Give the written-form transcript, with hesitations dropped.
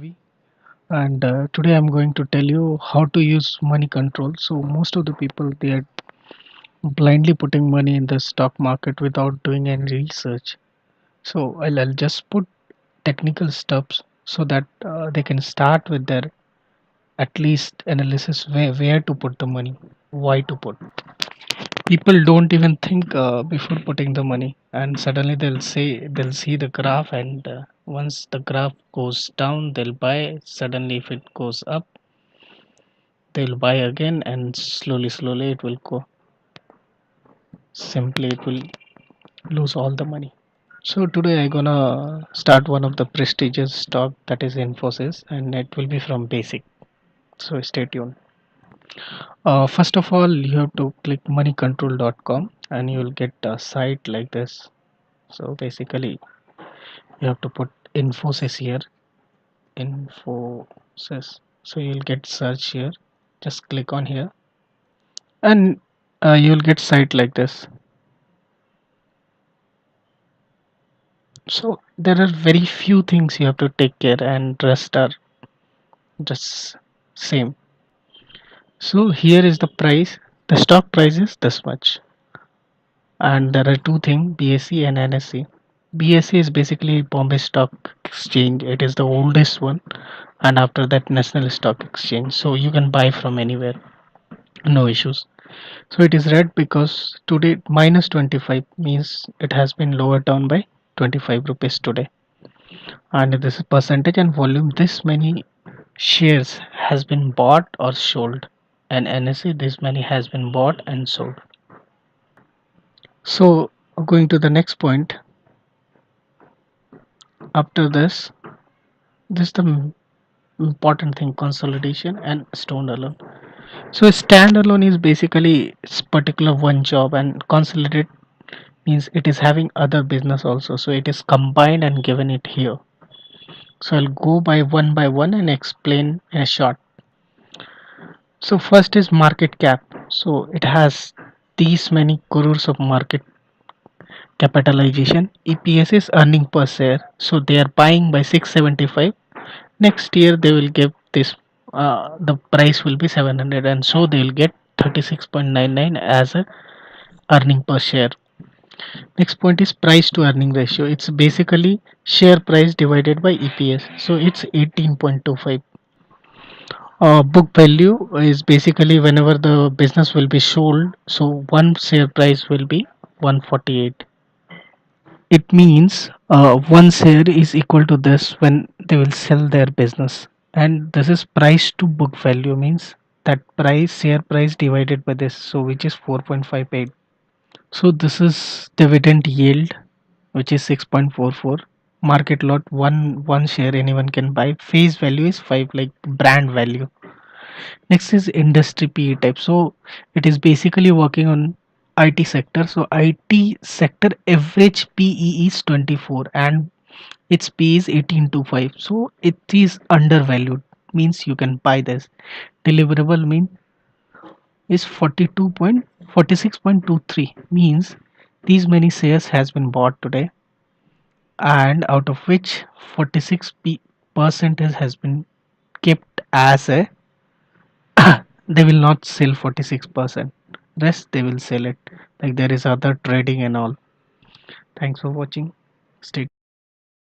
Ravi, and today I'm going to tell you how to use money control. So most of the people they are blindly putting money in the stock market without doing any research. So I'll just put technical steps so that they can start with their at least analysis where to put the money, why to put. People don't even think before putting the money, and suddenly they'll see the graph, and once the graph goes down, they'll buy. Suddenly, if it goes up, they'll buy again, and slowly it will go. Simply, it will lose all the money. So today I'm gonna start one of the prestigious stock that is Infosys, and it will be from Basic. So stay tuned. First of all, you have to click moneycontrol.com and you will get a site like this. So basically, you have to put Infosys here. Infosys. So you'll get search here. Just click on here, and you'll get site like this. So there are very few things you have to take care, and rest are just same. So here is the price. The stock price is this much, and there are two things: BSE and NSE. BSE is basically Bombay Stock Exchange. It is the oldest one, and after that National Stock Exchange. So you can buy from anywhere, no issues. So it is red because today minus 25 means it has been lowered down by 25 rupees today. And this is percentage and volume. This many shares has been bought or sold, and NSE this many has been bought and sold. So going to the next point. After this is the important thing: consolidation and standalone. So standalone is basically particular one job, and consolidate means it is having other business also, so it is combined and given it here. So I'll go by one and explain in a short. So first is market cap. So it has these many crores of market capitalization. EPS is earning per share, so they are buying by 675. Next year they will give this, the price will be 700, and so they will get 36.99 as a earning per share. Next point is price to earning ratio. It's basically share price divided by EPS. So it's 18.25. Book value is basically whenever the business will be sold. So one share price will be 148. It means one share is equal to this when they will sell their business. And this is price to book value means that price share price divided by this. So which is 4.58. So this is dividend yield, which is 6.44. Market lot one share anyone can buy. Face value is 5, like brand value. Next is industry PE type. So it is basically working on IT sector. So IT sector average PE is 24 and its P is 18 to 5. So it is undervalued. Means you can buy this. Deliverable mean is 42.46.23, means these many shares has been bought today, and out of which 46% has been kept as a they will not sell 46%, rest they will sell it, like there is other trading and all. Thanks for watching. Stay